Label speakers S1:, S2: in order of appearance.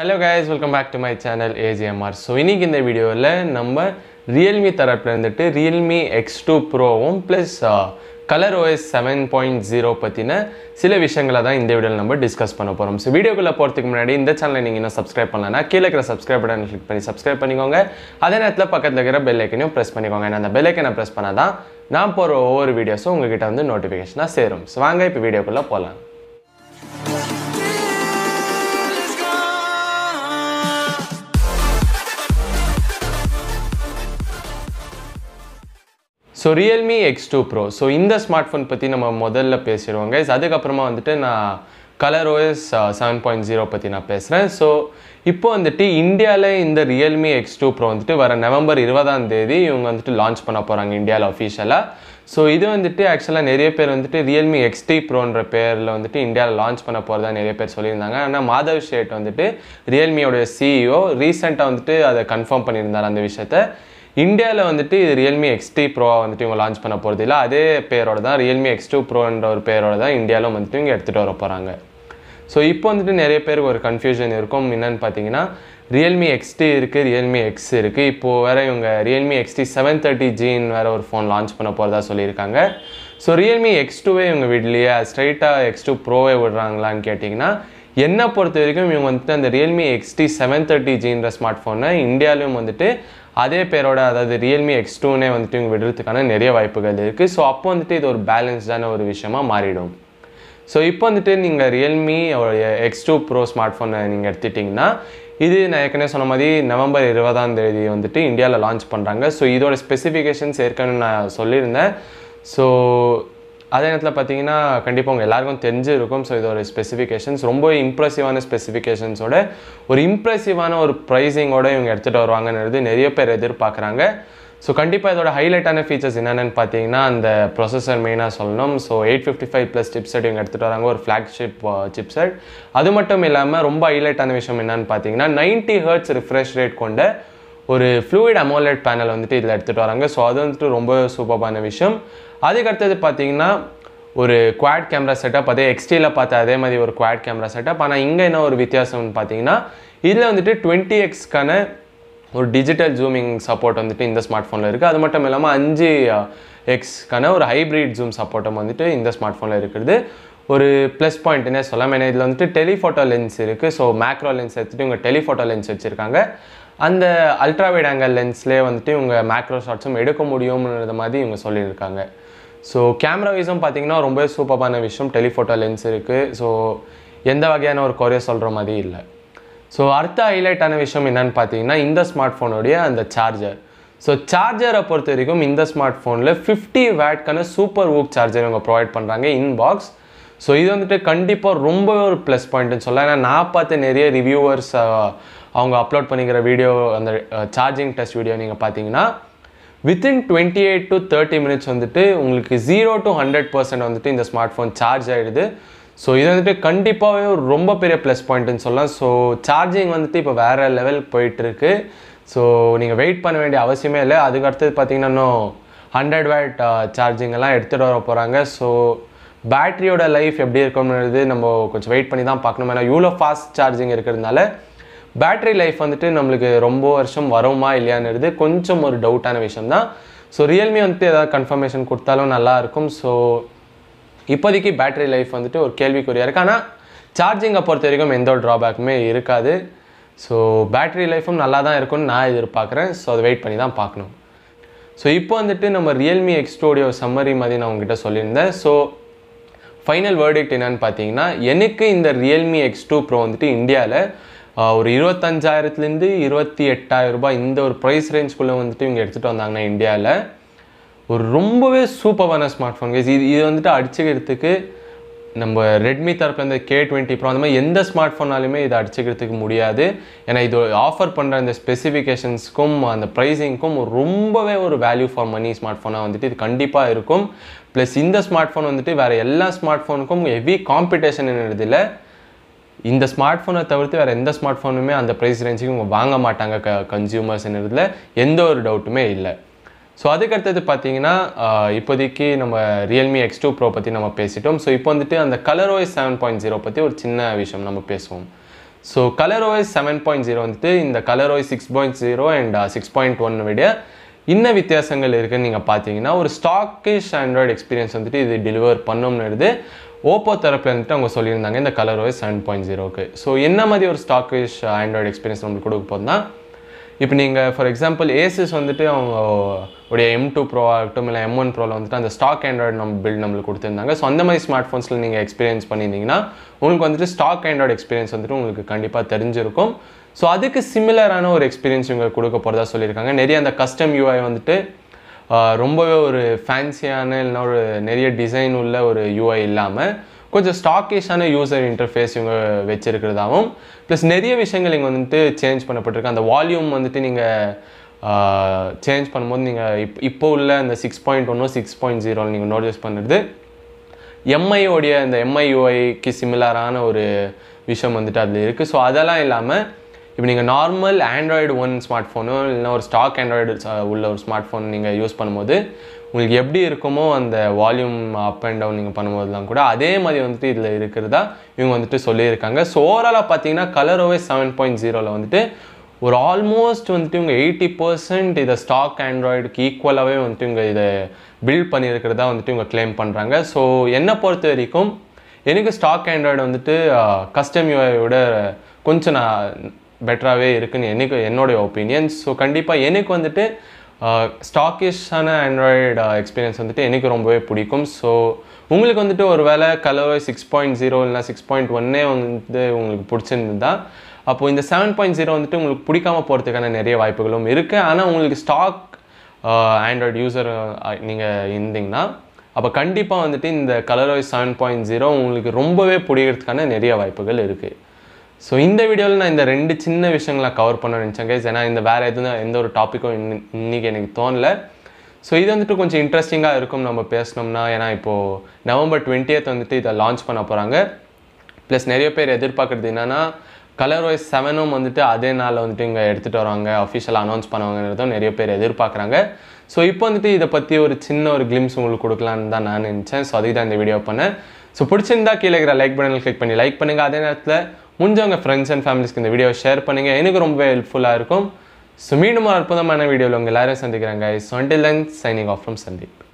S1: Hello guys, welcome back to my channel AGMR. So இன்னைக்கு இந்த வீடியோல நம்ம Realme தரப்புல இருந்துட்டு Realme X2 Proவும் plus ColorOS 7.0 பத்தின சில விஷயங்களை தான் இந்த வீடியோல நம்ம டிஸ்கஸ் பண்ண போறோம். So வீடியோக்குள்ள போறதுக்கு முன்னாடி இந்த சேனலை நீங்க இன்னும் சப்ஸ்கிரைப் பண்ணலனா கீழ இருக்கிற சப்ஸ்கிரைப் பட்டனை கிளிக் பண்ணி சப்ஸ்கிரைப் பண்ணிக்கோங்க. அதே நேரத்துல பக்கத்துல இருக்கிற பெல் ஐகானையும் பிரஸ் பண்ணிக்கோங்க. அந்த பெல் ஐகானை பிரஸ் பண்ணாதான் நான் போற ஒவ்வொரு வீடியோஸும் உங்ககிட்ட வந்து நோட்டிஃபிகேஷனா சேரும். So வாங்க இப்போ வீடியோக்குள்ள போலாம். So Realme X2 Pro. So இந்த ஸ்மார்ட்ஃபோன் பற்றி நம்ம முதல்ல பேசிடுவோம் guys. அதுக்கப்புறமா வந்துட்டு நான் ColorOS 7.0 பற்றி நான் பேசுகிறேன். ஸோ இப்போ வந்துட்டு இந்தியாவில் இந்த Realme X2 Pro வந்துட்டு வர நவம்பர் 20ஆம் தேதி இவங்க வந்துட்டு லான்ச் பண்ண போகிறாங்க இந்தியாவில் அஃபிஷியலாக. ஸோ இது வந்துட்டு ஆக்சுவலாக நிறைய பேர் வந்துட்டு Realme X3 Proன்ற பேரில் வந்துட்டு இந்தியாவில் லான்ச் பண்ண போகிறதா நிறைய பேர் சொல்லியிருந்தாங்க. ஆனால் மாதவ் ஷேட் வந்துட்டு ரியல்மியோடைய சிஇஓ ரீசெண்டாக வந்துட்டு அதை கன்ஃபார்ம் பண்ணியிருந்தார் அந்த விஷயத்தை. இந்தியாவில் வந்துட்டு இது Realme X3 Pro வந்துட்டு இவங்க லான்ச் பண்ண போகிறது இல்லை, அதே பேரோட தான் Realme X2 Proன்ற ஒரு பேரோட தான் இந்தியாவிலும் வந்துட்டு இவங்க எடுத்துகிட்டு வர போகிறாங்க. ஸோ இப்போ வந்துட்டு நிறைய பேருக்கு ஒரு கன்ஃபியூஷன் இருக்கும். என்னென்னு பார்த்தீங்கன்னா Realme X2 இருக்குது, Realme X இருக்குது. இப்போது வேறு இவங்க Realme X3 730Gன்னு வேறு ஒரு ஃபோன் லான்ச் பண்ண போகிறதா சொல்லியிருக்காங்க. ஸோ Realme X2வே இவங்க விடலையா, ஸ்ட்ரைட்டாக X2 Proவே விடுறாங்களான்னு கேட்டிங்கன்னா என்னை பொறுத்த வரைக்கும் இவங்க வந்துட்டு அந்த Realme X3 730Gன்ற ஸ்மார்ட் ஃபோனை இந்தியாவிலும் வந்துட்டு அதே பேரோட, அதாவது Realme X2னே வந்துட்டு இவங்க விடுறதுக்கான நிறைய வாய்ப்புகள் இருக்குது. ஸோ அப்போ வந்துட்டு இது ஒரு பேலன்ஸ்டான ஒரு விஷயமா மாறிடும். ஸோ இப்போ வந்துட்டு நீங்கள் Realme X2 Pro ஸ்மார்ட் ஃபோனை நீங்கள் எடுத்துட்டிங்கன்னா இது நான் ஏற்கனவே சொன்ன மாதிரி நவம்பர் 20ஆம் தேதி வந்துட்டு இந்தியாவில் லான்ச் பண்ணுறாங்க. ஸோ இதோட ஸ்பெசிஃபிகேஷன்ஸ் ஏற்கனவே நான் சொல்லியிருந்தேன். ஸோ அதே நேரத்தில் பார்த்தீங்கன்னா கண்டிப்பாக உங்கள் எல்லாருக்கும் தெரிஞ்சிருக்கும். ஸோ இதோட ஸ்பெசிஃபிகேஷன்ஸ் ரொம்ப இம்ப்ரெசிவான ஸ்பெசிஃபிகேஷன்ஸோட ஒரு இம்ப்ரெசிவான ஒரு ப்ரைஸிங்கோடு இவங்க எடுத்துகிட்டு வருவாங்கன்றது நிறைய பேர் எதிர்பார்க்குறாங்க. ஸோ கண்டிப்பாக இதோட ஹைலைட்டான ஃபீச்சர்ஸ் என்னென்னு பார்த்தீங்கன்னா அந்த ப்ரொசஸர் மெயினாக சொல்லணும். ஸோ 855+ சிப்செட் இவங்க எடுத்துகிட்டு வராங்க, ஒரு ஃப்ளாக்ஷிப் சிப்செட். அது மட்டும் இல்லாமல் ரொம்ப ஹைலைட்டான விஷயம் என்னென்னு பார்த்தீங்கன்னா 90 Hz ரிஃப்ரெஷ் ரேட் கொண்ட ஒரு ஃப்ளூயிட் அமோலெட் பேனல் வந்துட்டு இதில் எடுத்துகிட்டு வராங்க. ஸோ அது வந்துட்டு ரொம்ப சூப்பரான விஷயம். அதுக்கடுத்தது பார்த்தீங்கன்னா ஒரு குவாட் கேமரா செட்டப், அதே X3ல பார்த்த அதே மாதிரி ஒரு குவாட் கேமரா செட்டப். ஆனால் இங்கே என்ன ஒரு வித்தியாசம்னு பார்த்தீங்கன்னா இதில் வந்துட்டு 20x ஒரு டிஜிட்டல் ஜூமிங் சப்போர்ட் வந்துட்டு இந்த ஸ்மார்ட் ஃபோனில் இருக்குது. அது மட்டும் இல்லாமல் 5x ஒரு ஹைப்ரிட் ஜூம் சப்போர்ட்டும் வந்துட்டு இந்த ஸ்மார்ட் ஃபோனில் இருக்கிறது ஒரு ப்ளஸ் பாயிண்ட்னே சொல்லலாம். ஏன்னா இதில் வந்துட்டு டெலிஃபோட்டோ லென்ஸ் இருக்குது. ஸோ மேக்ரோ லென்ஸ் எடுத்துகிட்டு இவங்க டெலிஃபோட்டோ லென்ஸ் வச்சுருக்காங்க. அந்த அல்ட்ராவைட் ஆங்கிள் லென்ஸ்லேயே வந்துட்டு இவங்க மேக்ரோ ஷாட்ஸும் எடுக்க முடியும்ன்றது மாதிரி இவங்க சொல்லியிருக்காங்க. ஸோ கேமரா வைஸும் பார்த்தீங்கன்னா ரொம்ப சூப்பரான விஷயம், டெலிஃபோட்டோ லென்ஸ் இருக்குது. ஸோ எந்த வகையான ஒரு குறைய சொல்கிற மாதிரி இல்லை. ஸோ அடுத்த ஹைலைட்டான விஷயம் என்னென்னு பார்த்தீங்கன்னா இந்த ஸ்மார்ட் ஃபோனுடைய அந்த சார்ஜர். ஸோ சார்ஜரை பொறுத்த வரைக்கும் இந்த ஸ்மார்ட் ஃபோனில் 50 வாட்க்கான சூப்பர் வூக் சார்ஜர் இவங்க ப்ரொவைட் பண்ணுறாங்க இன் பாக்ஸ். ஸோ இது வந்துட்டு கண்டிப்பாக ரொம்பவே ஒரு ப்ளஸ் பாயிண்ட்னு சொல்லலாம். ஏன்னா நான் பார்த்த நிறைய ரிவ்யூவர்ஸ் அவங்க அப்லோட் பண்ணிக்கிற வீடியோ, அந்த சார்ஜிங் டெஸ்ட் வீடியோ நீங்கள் பார்த்தீங்கன்னா வித்தின் 28 to 30 minutes வந்துட்டு உங்களுக்கு 0 to 100% வந்துட்டு இந்த ஸ்மார்ட் ஃபோன் சார்ஜ் ஆகிடுது. ஸோ இது வந்துட்டு கண்டிப்பாகவே ஒரு ரொம்ப பெரிய ப்ளஸ் பாயிண்ட்டுன்னு சொல்லலாம். ஸோ சார்ஜிங் வந்துட்டு இப்போ வேறு லெவல் போயிட்டுருக்கு. ஸோ நீங்கள் வெயிட் பண்ண வேண்டிய அவசியமே இல்லை. அதுக்கு அடுத்தது பார்த்தீங்கன்னா இன்னும் 100 வாட் சார்ஜிங் எல்லாம் எடுத்துகிட்டு வர போகிறாங்க. ஸோ பேட்டரியோட லைஃப் எப்படி இருக்கும்ன்றது நம்ம கொஞ்சம் வெயிட் பண்ணி தான் பார்க்கணும். ஏன்னா இவ்வளோ ஃபாஸ்ட் சார்ஜிங் இருக்கிறதுனால பேட்டரி லைஃப் வந்துட்டு நம்மளுக்கு ரொம்ப வருஷம் வருமா இல்லையான்றது கொஞ்சம் ஒரு டவுட்டான விஷயம் தான். ஸோ ரியல்மி வந்துட்டு ஏதாவது கன்ஃபர்மேஷன் கொடுத்தாலும் நல்லாயிருக்கும். ஸோ இப்போதைக்கு பேட்டரி லைஃப் வந்துட்டு ஒரு கேள்விக்குறியாக இருக்குது. ஆனால் சார்ஜிங்கை பொறுத்த வரைக்கும் எந்த ஒரு ட்ராபேக்குமே இருக்காது. ஸோ பேட்டரி லைஃபும் நல்லா தான் இருக்கும்னு நான் எதிர்பார்க்குறேன். ஸோ அதை வெயிட் பண்ணி தான் பார்க்கணும். ஸோ இப்போ வந்துட்டு நம்ம Realme X2 சம்மரி மாதிரி நான் உங்ககிட்ட சொல்லியிருந்தேன். ஸோ ஃபைனல் வேர்டிக்ட் என்னன்னு பார்த்தீங்கன்னா எனக்கு இந்த Realme X2 Pro வந்துட்டு இந்தியாவில் ஒரு 25,000 28,000 ரூபாய் இந்த ஒரு ப்ரைஸ் ரேஞ்சுக்குள்ளே வந்துட்டு இவங்க எடுத்துகிட்டு வந்தாங்கன்னா இந்தியாவில் ஒரு ரொம்பவே சூப்பரான ஸ்மார்ட் ஃபோன் கேஸ். இது வந்துட்டு அடிச்சுக்கிறதுக்கு நம்ம ரெட்மி தரப்பில் இந்த K20 Pro அந்த மாதிரி எந்த ஸ்மார்ட் ஃபோனாலுமே இதை அடிச்சுக்கிறதுக்கு முடியாது. ஏன்னா இது ஆஃபர் பண்ணுற இந்த ஸ்பெசிஃபிகேஷன்ஸ்க்கும் அந்த ப்ரைஸிங்க்கும் ரொம்பவே ஒரு வேல்யூ ஃபார் மணி ஸ்மார்ட் ஃபோனாக வந்துட்டு இது கண்டிப்பாக இருக்கும். ப்ளஸ் இந்த ஸ்மார்ட் ஃபோன் வந்துட்டு வேறு எல்லா ஸ்மார்ட் ஃபோனுக்கும் ஹெவி காம்படிஷன் என்னதில்லை. இந்த ஸ்மார்ட் ஃபோனை தவிர்த்து வேறு எந்த ஸ்மார்ட் ஃபோனுமே அந்த ப்ரைஸ் ரேஞ்சுக்கு இவங்க வாங்க மாட்டாங்க கன்சியூமர்ஸ்ன்றதுல எந்த ஒரு டவுட்டுமே இல்லை. ஸோ அதுக்கடுத்தது பார்த்தீங்கன்னா இப்போதைக்கு நம்ம Realme X2 Pro பற்றி நம்ம பேசிட்டோம். ஸோ இப்போ வந்துட்டு அந்த ColorOS 7.0 பற்றி ஒரு சின்ன விஷயம் நம்ம பேசுவோம். ஸோ ColorOS 7.0 வந்துட்டு இந்த ColorOS 6.0 அண்ட் 6.1 விட இன்ன வித்தியாசங்கள் இருக்குன்னு நீங்கள் பார்த்தீங்கன்னா ஒரு ஸ்டாக்கிஷ் ஆண்ட்ராய்டு எக்ஸ்பீரியன்ஸ் வந்துட்டு இது டெலிவர் பண்ணும்னு ஓப்போ தரப்பில் வந்துட்டு அவங்க சொல்லியிருந்தாங்க இந்த ColorOS 7.0க்கு. ஸோ என்ன மாதிரி ஒரு ஸ்டாக்கிஷ் ஆண்ட்ராய்டு எக்ஸ்பீரியன்ஸ் நம்மளுக்கு கொடுக்க போதுன்னா, இப்போ நீங்கள் ஃபார் எக்ஸாம்பிள் ஏசஸ் வந்துட்டு அவங்க உடைய M2 Pro ஆகட்டும் இல்லை M1 Proவில் வந்துட்டு அந்த ஸ்டாக் ஆண்ட்ராய்டு நம்மளுக்கு கொடுத்துருந்தாங்க. ஸோ அந்த மாதிரி ஸ்மார்ட் ஃபோன்ஸில் நீங்கள் எக்ஸ்பீரியன்ஸ் பண்ணியிருந்தீங்கன்னா உங்களுக்கு வந்துட்டு ஸ்டாக் ஆண்ட்ராய்டு எக்ஸ்பீரியன்ஸ் வந்துட்டு உங்களுக்கு கண்டிப்பாக தெரிஞ்சிருக்கும். ஸோ அதுக்கு சிமிலரான ஒரு எக்ஸ்பீரியன்ஸ் இவங்க கொடுக்க போகிறதா சொல்லியிருக்காங்க. நிறைய அந்த கஸ்டம் UI வந்துட்டு ரொம்பவே ஒரு ஃபேன்சியான இல்லைனா ஒரு நிறைய டிசைன் உள்ள ஒரு UI இல்லாமல் கொஞ்சம் ஸ்டாக்கிஷான யூசர் இன்டர்ஃபேஸ் இவங்க வச்சுருக்கிறதாகவும் ப்ளஸ் நிறைய விஷயங்கள் இங்கே வந்துட்டு சேஞ்ச் பண்ணப்பட்டிருக்கு. அந்த வால்யூம் வந்துட்டு நீங்கள் சேஞ்ச் பண்ணும்போது நீங்கள் இப்போ உள்ள அந்த 6.1 6.0 நீங்கள் நோட்டீஸ் பண்ணுறது MIயோடைய அந்த MIUIக்கு சிமிலரான ஒரு விஷயம் வந்துட்டு அதில் இருக்குது. ஸோ அதெல்லாம் இல்லாமல் இப்போ நீங்கள் நார்மல் ஆண்ட்ராய்டு 1 ஸ்மார்ட் ஃபோனோ இல்லைனா ஒரு ஸ்டாக் ஆண்ட்ராய்டு உள்ள ஒரு ஸ்மார்ட் ஃபோன் நீங்கள் யூஸ் பண்ணும்போது உங்களுக்கு எப்படி இருக்குமோ அந்த வால்யூம் அப் அண்ட் டவுன் நீங்கள் பண்ணும்போதுலாம் கூட அதே மாதிரி வந்துட்டு இதில் இருக்கிறதா இவங்க வந்துட்டு சொல்லியிருக்காங்க. ஸோ ஓவராலாக பார்த்தீங்கன்னா ColorOS 7.0ல் வந்துட்டு ஒரு ஆல்மோஸ்ட் வந்துட்டு இவங்க 80% இதை ஸ்டாக் ஆண்ட்ராய்டுக்கு ஈக்குவலாகவே வந்துட்டு இவங்க இதை பில்ட் பண்ணியிருக்கிறதா வந்துட்டு இவங்க கிளைம் பண்ணுறாங்க. ஸோ என்னை பொறுத்த வரைக்கும் எனக்கு ஸ்டாக் ஆண்ட்ராய்டு வந்துட்டு கஸ்டம் யூஐயோட கொஞ்சம் பெட்டராகவே இருக்குன்னு என்னுடைய ஒப்பீனியன். ஸோ கண்டிப்பாக எனக்கு வந்துட்டு ஸ்டாக்கிஷான ஆண்ட்ராய்டு எக்ஸ்பீரியன்ஸ் வந்துட்டு எனக்கு ரொம்பவே பிடிக்கும். ஸோ உங்களுக்கு வந்துட்டு ஒரு வேளை ColorOS 6.0 இல்லைனா 6.1 வந்து உங்களுக்கு பிடிச்சிருந்தா அப்போது இந்த 7.0 வந்துட்டு உங்களுக்கு பிடிக்காம போகிறதுக்கான நிறைய வாய்ப்புகளும் இருக்குது. ஆனால் உங்களுக்கு ஸ்டாக் ஆண்ட்ராய்டு யூசர் நீங்கள் இருந்தீங்கன்னா அப்போ கண்டிப்பாக வந்துட்டு இந்த ColorOS 7.0 உங்களுக்கு ரொம்பவே பிடிக்கிறதுக்கான நிறைய வாய்ப்புகள் இருக்குது. ஸோ இந்த வீடியோவில் நான் இந்த 2 சின்ன விஷயங்களை கவர் பண்ண நினச்சேன் கைஸ். ஏன்னா இந்த வேறு எந்த ஒரு டாப்பிக்கும் இன்றைக்கி எனக்கு தோணலை. ஸோ இது வந்துட்டு கொஞ்சம் இன்ட்ரெஸ்டிங்காக இருக்கும் நம்ம பேசினோம்னா. ஏன்னா இப்போது November 20th வந்துட்டு இதை லான்ச் பண்ண போகிறாங்க. ப்ளஸ் நிறைய பேர் எதிர்பார்க்குறது என்னென்னா ColorOS 7 வந்துட்டு அதே நாளில் வந்துட்டு இங்கே எடுத்துகிட்டு வராங்க, அஃபிஷியலாக அனௌன்ஸ் பண்ணுவாங்கன்றதும் நிறைய பேர் எதிர்பார்க்குறாங்க. ஸோ இப்போ வந்துட்டு இதை பற்றி ஒரு சின்ன ஒரு கிளிம்ஸ் உங்களுக்கு கொடுக்கலான்னு தான் நான் நினச்சேன். ஸோ அதுக்கு தான் இந்த வீடியோ பண்ணேன். ஸோ பிடிச்சிருந்தா கீழே இருக்கிற லைக் பட்டனில் கிளிக் பண்ணி லைக் பண்ணுங்கள். அதே நேரத்தில் முடிஞ்சவங்க ஃப்ரெண்ட்ஸ் அண்ட் ஃபேமிலிஸ்க்கு இந்த வீடியோவை ஷேர் பண்ணுங்கள், எனக்கு ரொம்பவே ஹெல்ப்ஃபுல்லாக இருக்கும். ஸோ மீண்டும் ஒரு அற்புதமான வீடியோவில் உங்கள் எல்லாரையும் சந்திக்கிறேன் guys. So until then, signing off from Sandeep.